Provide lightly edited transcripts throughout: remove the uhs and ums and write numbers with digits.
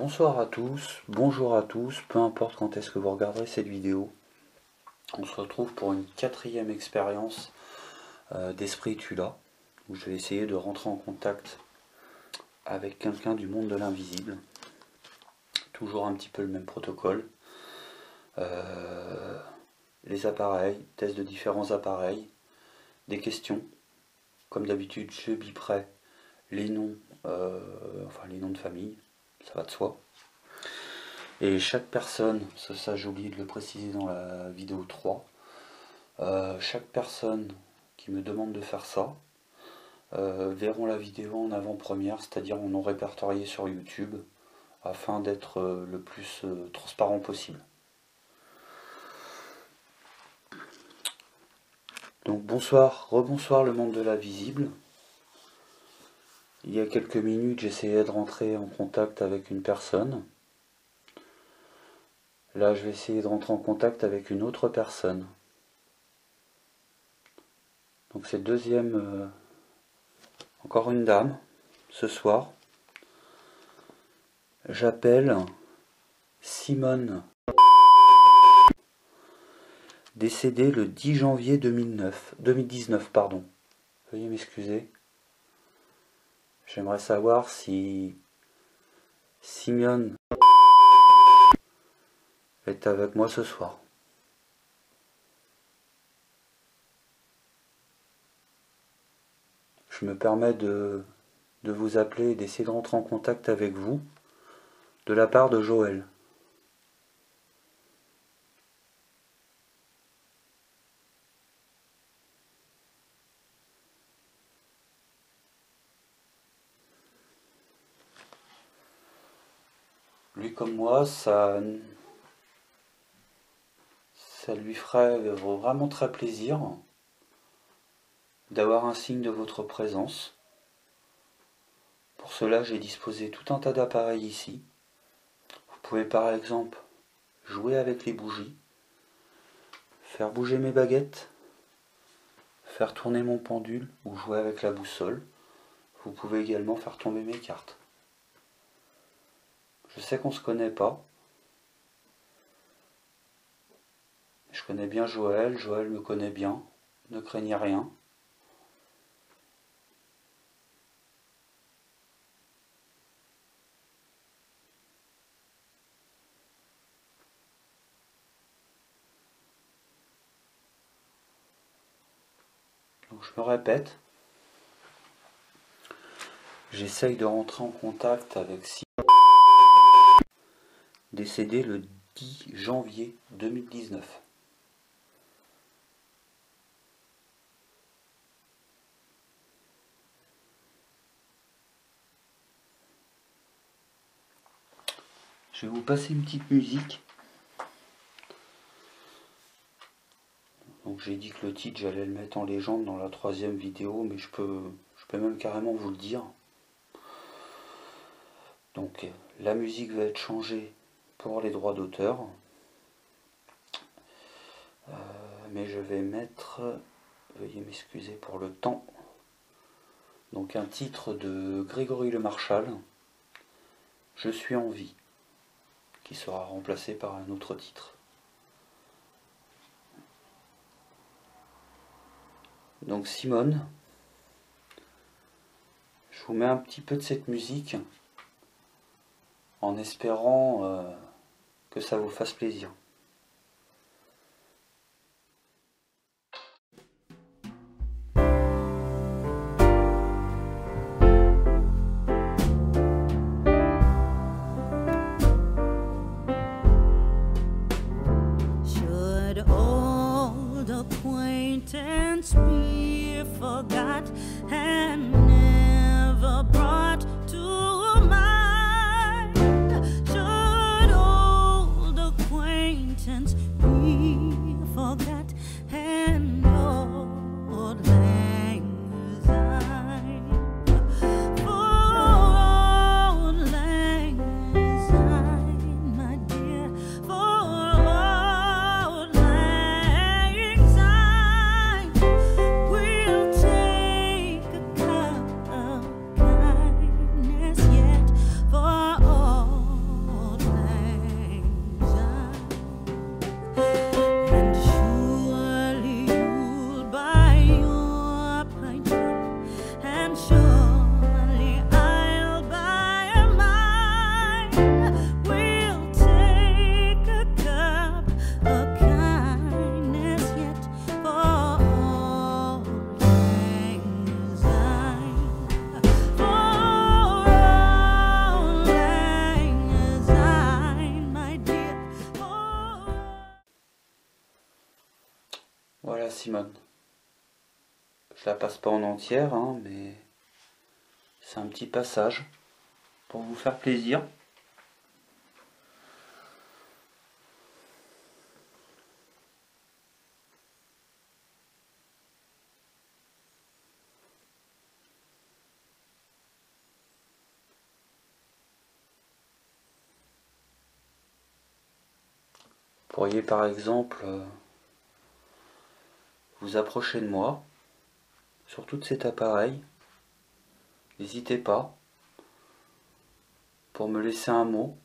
Bonsoir à tous, bonjour à tous, peu importe quand est-ce que vous regarderez cette vidéo. On se retrouve pour une 4e expérience d'Esprit Tula, où je vais essayer de rentrer en contact avec quelqu'un du monde de l'invisible. Toujours un petit peu le même protocole. Les appareils, tests de différents appareils, des questions. Comme d'habitude, je biperai les noms, les noms de famille, ça va de soi. Et chaque personne, ça j'ai oublié de le préciser dans la vidéo 3, chaque personne qui me demande de faire ça verront la vidéo en avant-première, c'est-à-dire en non répertorié sur YouTube, afin d'être le plus transparent possible. Donc bonsoir, rebonsoir le monde de l'invisible. Il y a quelques minutes, j'essayais de rentrer en contact avec une personne. Là, je vais essayer de rentrer en contact avec une autre personne. Donc c'est deuxième, encore une dame, ce soir. J'appelle Simone, décédée le 10 janvier 2019. Veuillez m'excuser. J'aimerais savoir si Simone est avec moi ce soir. Je me permets de vous appeler et d'essayer de rentrer en contact avec vous de la part de Joël. Lui comme moi, ça lui ferait vraiment très plaisir d'avoir un signe de votre présence. Pour cela, j'ai disposé tout un tas d'appareils ici. Vous pouvez par exemple jouer avec les bougies, faire bouger mes baguettes, faire tourner mon pendule ou jouer avec la boussole. Vous pouvez également faire tomber mes cartes. Je sais qu'on ne se connaît pas. Je connais bien Joël, Joël me connaît bien, ne craignez rien. Donc je me répète, j'essaye de rentrer en contact avec Simone, décédée le 10 janvier 2019. Je vais vous passer une petite musique. Donc j'ai dit que le titre j'allais le mettre en légende dans la 3e vidéo, mais je peux même carrément vous le dire. Donc la musique va être changée pour les droits d'auteur. Mais je vais mettre, veuillez m'excuser pour le temps, donc un titre de Grégory Le Marchal, Je suis en vie, qui sera remplacé par un autre titre. Donc Simone, je vous mets un petit peu de cette musique en espérant que ça vous fasse plaisir. Acquaintance be forgot and never brought to mind. Should old acquaintance be forgot and old lang syne? For old lang syne, my dear, for old lang syne, we'll take a cup of kindness yet for old Voilà Simone. Je la passe pas en entière, hein, mais c'est un petit passage pour vous faire plaisir. Vous pourriez par exemple vous approcher de moi sur tout cet appareil. N'hésitez pas pour me laisser un mot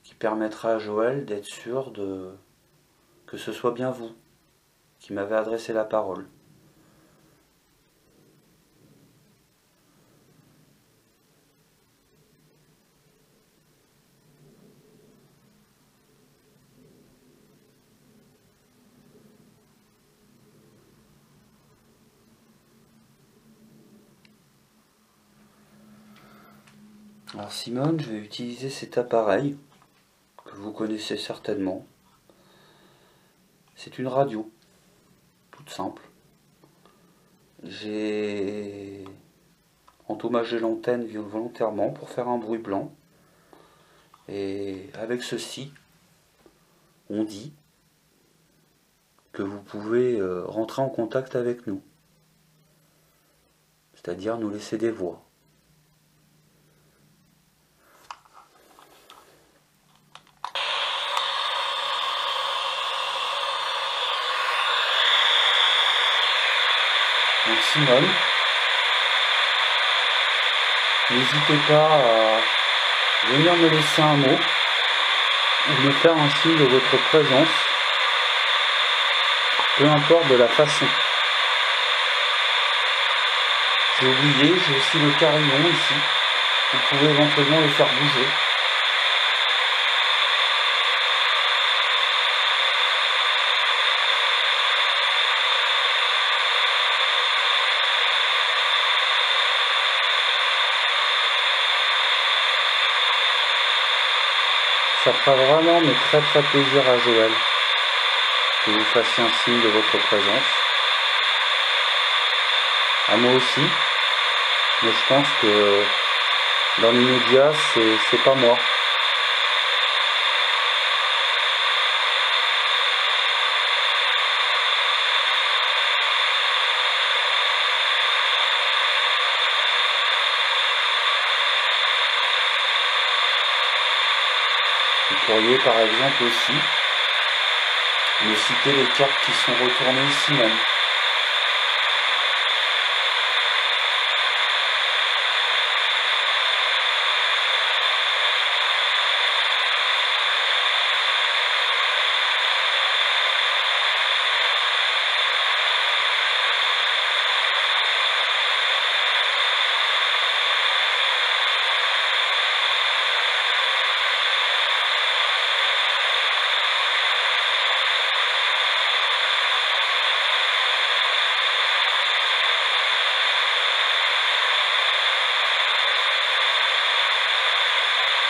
qui permettra à Joël d'être sûr que ce soit bien vous qui m'avez adressé la parole. Alors Simone, je vais utiliser cet appareil que vous connaissez certainement. C'est une radio, toute simple. J'ai endommagé l'antenne volontairement pour faire un bruit blanc. Et avec ceci, on dit que vous pouvez rentrer en contact avec nous. C'est-à-dire nous laisser des voix. Donc Simone, n'hésitez pas à venir me laisser un mot ou me faire un signe de votre présence, peu importe de la façon. J'ai oublié, j'ai aussi le carillon ici, vous pouvez éventuellement le faire bouger. Ça fera vraiment mais très plaisir à Joël que vous fassiez un signe de votre présence. À moi aussi, mais je pense que dans l'immédiat, c'est pas moi. Vous pourriez par exemple aussi me citer les cartes qui sont retournées ici même.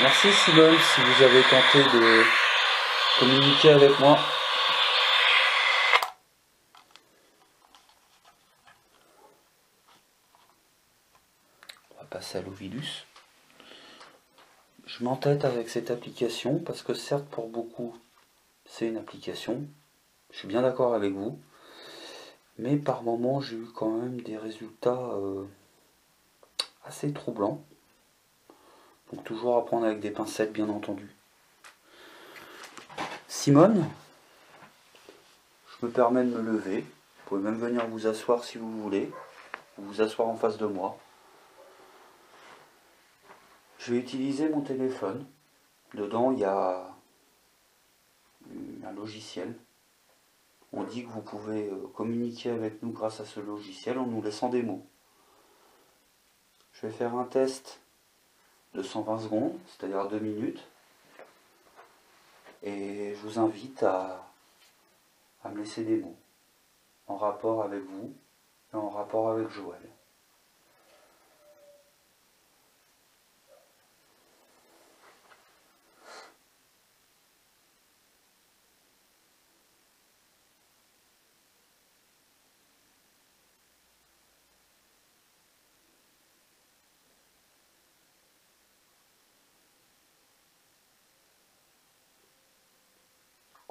Merci Simone si vous avez tenté de communiquer avec moi. On va passer à l'Ovilus. Je m'entête avec cette application parce que certes pour beaucoup c'est une application. Je suis bien d'accord avec vous. Mais par moments j'ai eu quand même des résultats assez troublants. Donc toujours à prendre avec des pincettes bien entendu. Simone, je me permets de me lever. Vous pouvez même venir vous asseoir si vous voulez. Vous asseoir en face de moi. Je vais utiliser mon téléphone. Dedans il y a un logiciel. On dit que vous pouvez communiquer avec nous grâce à ce logiciel en nous laissant des mots. Je vais faire un test de 120 secondes, c'est-à-dire 2 minutes. Et je vous invite à me laisser des mots en rapport avec vous et en rapport avec Joël.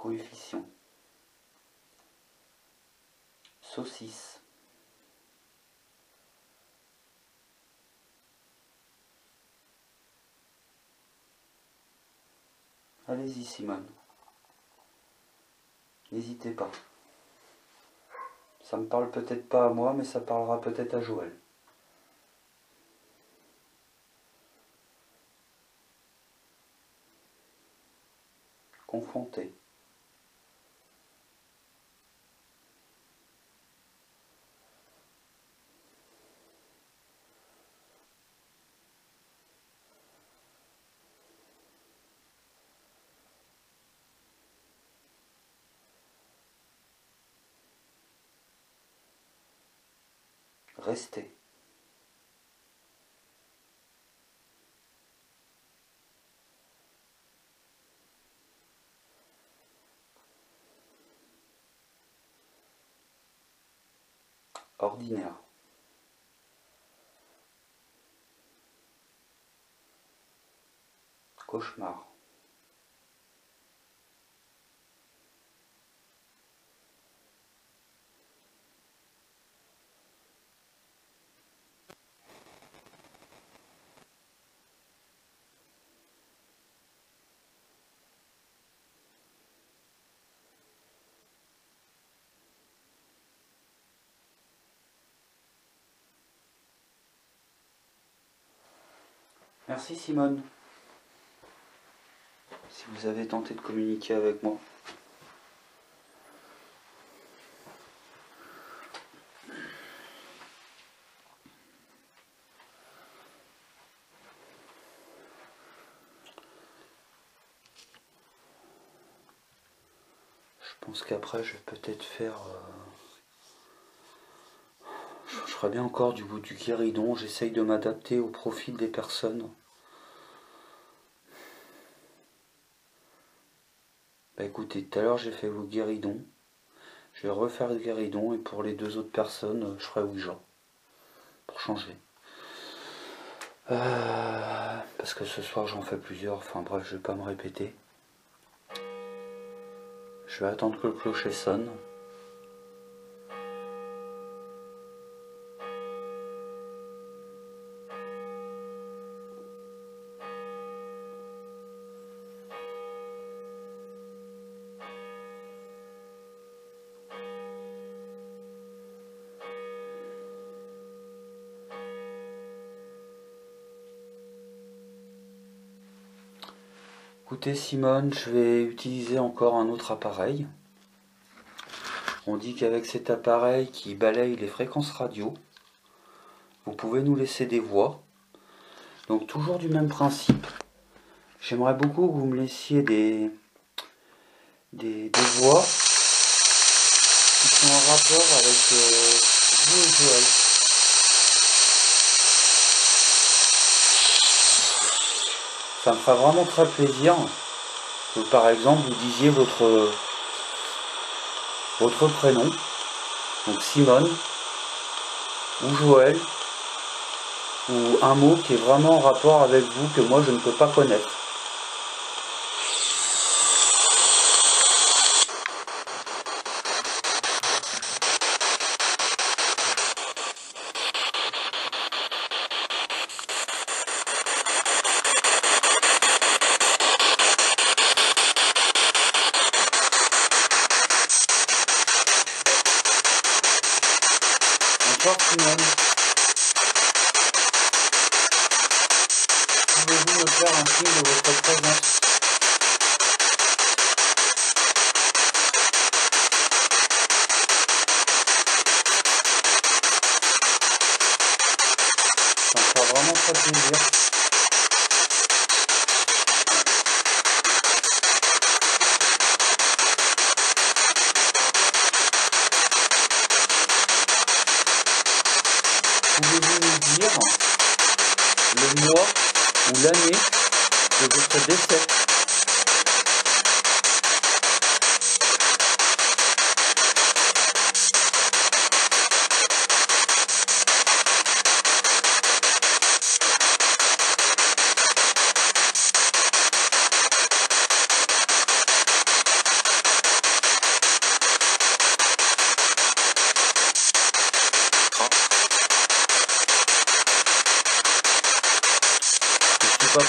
Coefficient. Saucisse. Allez-y Simone. N'hésitez pas. Ça me parle peut-être pas à moi, mais ça parlera peut-être à Joël. Confronter. Rester. Ordinaire. Cauchemar. Merci Simone, si vous avez tenté de communiquer avec moi. Je pense qu'après je vais peut-être faire... Je ferai bien encore du guéridon, j'essaye de m'adapter au profil des personnes. Bah écoutez, tout à l'heure j'ai fait vos guéridons. Je vais refaire le guéridon et pour les deux autres personnes, je ferai Ouija. Pour changer. Parce que ce soir j'en fais plusieurs, enfin bref, je vais pas me répéter. Je vais attendre que le clocher sonne. Écoutez Simone, je vais utiliser encore un autre appareil. On dit qu'avec cet appareil qui balaye les fréquences radio, vous pouvez nous laisser des voix. Donc toujours du même principe. J'aimerais beaucoup que vous me laissiez des voix qui sont en rapport avec vous et Joël. Ça me fera vraiment très plaisir que par exemple vous disiez votre prénom, donc Simone, ou Joël, ou un mot qui est vraiment en rapport avec vous que moi je ne peux pas connaître. Bonsoir Simone. Pouvez-vous me faire un signe de votre présence? Ça me fera vraiment très plaisir. Pouvez-vous nous dire le mois ou l'année de votre décès?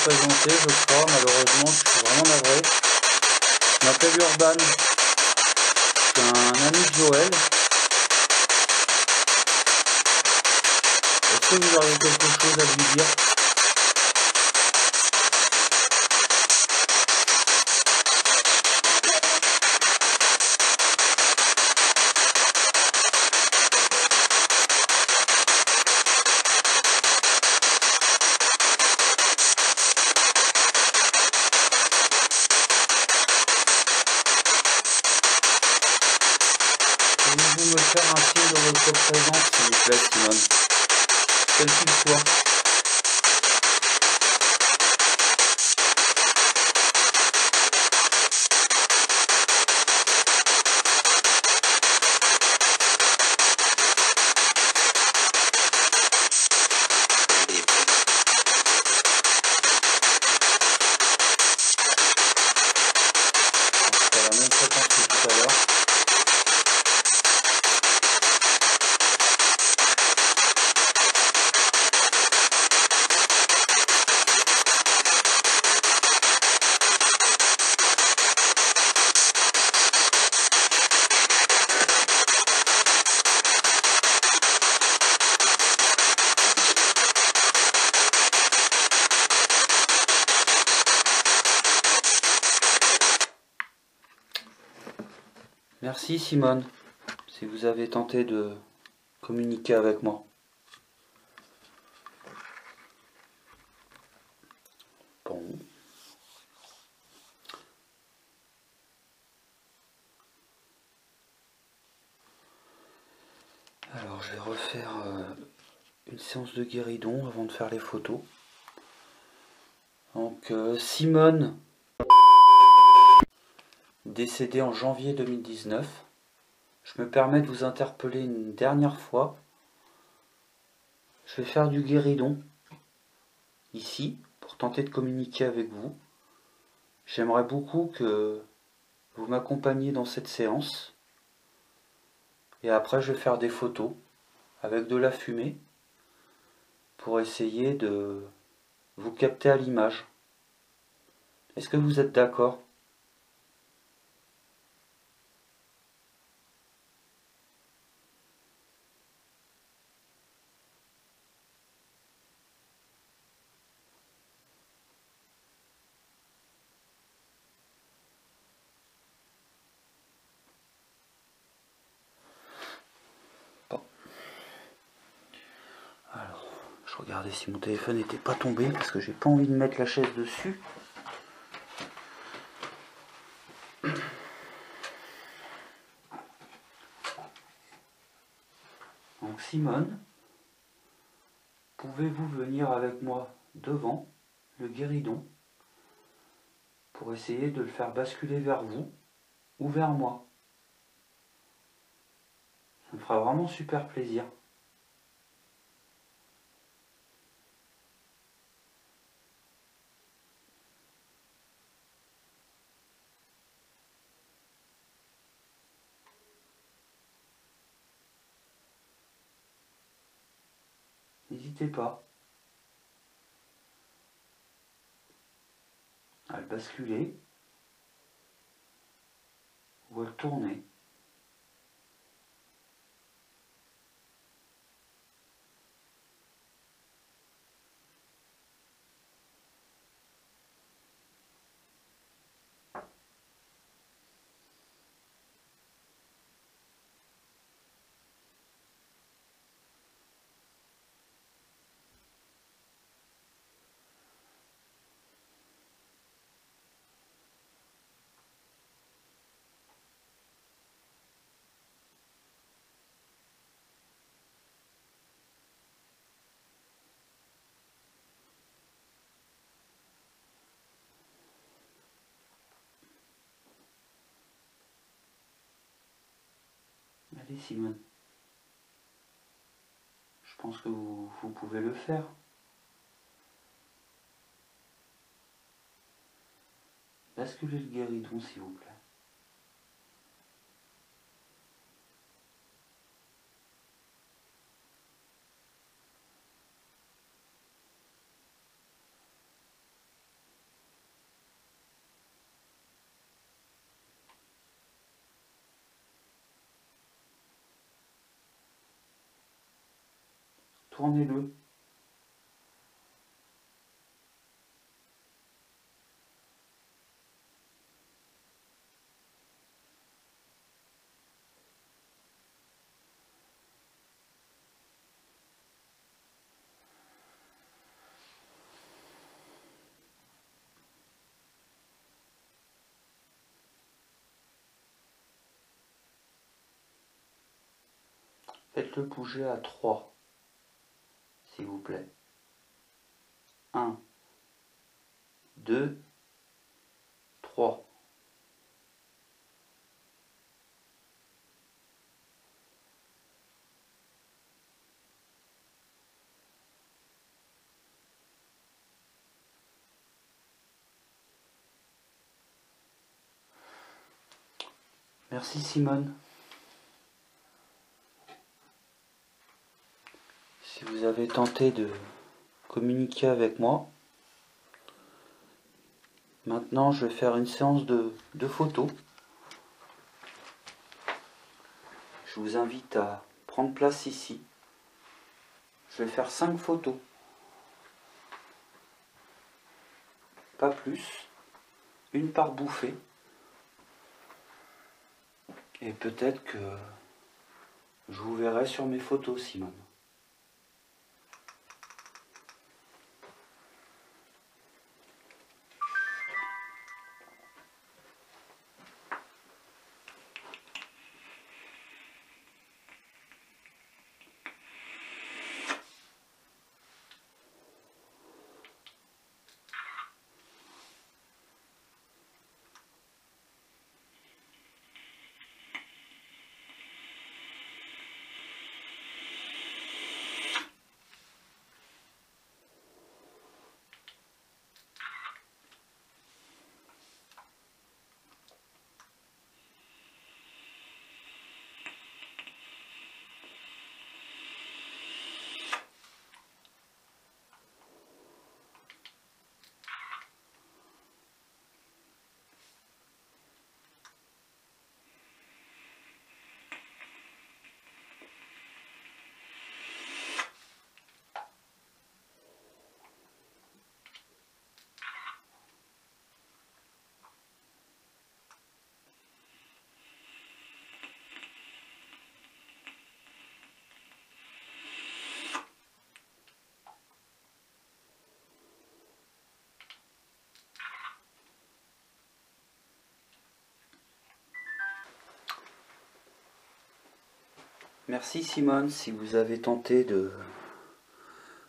présenter, je crois, malheureusement, je suis vraiment navré. Je m'appelle Urban, je suis un ami de Joël. Est-ce que vous auriez quelque chose à lui dire? Pourriez-vous me faire un signe de votre présence, s'il vous plaît, Simone? Quel qu'il soit. C'est la même fréquence que tout à l'heure. Merci Simone, si vous avez tenté de communiquer avec moi. Bon. Alors je vais refaire une séance de guéridon avant de faire les photos. Donc Simone, décédée en janvier 2019. Je me permets de vous interpeller une dernière fois. Je vais faire du guéridon ici pour tenter de communiquer avec vous. J'aimerais beaucoup que vous m'accompagniez dans cette séance. Et après je vais faire des photos avec de la fumée pour essayer de vous capter à l'image. Est-ce que vous êtes d'accord ? Alors, je regardais si mon téléphone n'était pas tombé parce que j'ai pas envie de mettre la chaise dessus. Donc Simone, pouvez-vous venir avec moi devant le guéridon pour essayer de le faire basculer vers vous ou vers moi? Ça me fera vraiment super plaisir. N'hésitez pas à le basculer ou à le tourner. Allez Simone, je pense que vous pouvez le faire. Basculez le guéridon s'il vous plaît. tournez-le. Faites-le bouger à 3, s'il vous plaît. 1, 2, 3. Merci Simone. Si vous avez tenté de communiquer avec moi, maintenant je vais faire une séance de photos. Je vous invite à prendre place ici. Je vais faire 5 photos. Pas plus. Une par bouffée. Et peut-être que je vous verrai sur mes photos, Simone. Merci Simone si vous avez tenté de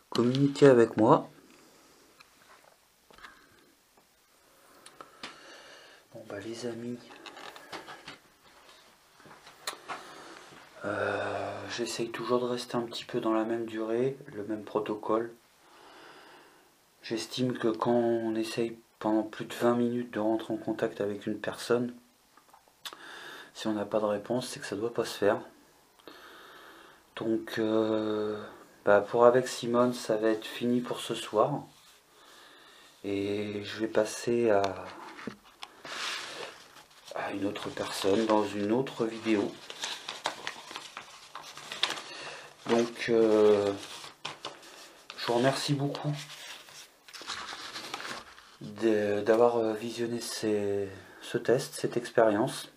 communiquer avec moi. Bon bah les amis, j'essaye toujours de rester un petit peu dans la même durée, le même protocole. J'estime que quand on essaye pendant plus de 20 minutes de rentrer en contact avec une personne, si on n'a pas de réponse, c'est que ça ne doit pas se faire. Donc pour avec Simone, ça va être fini pour ce soir. Et je vais passer à une autre personne dans une autre vidéo. Donc je vous remercie beaucoup d'avoir visionné ce test, cette expérience.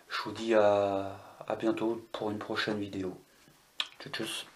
Je vous dis à bientôt pour une prochaine vidéo. Tchuss.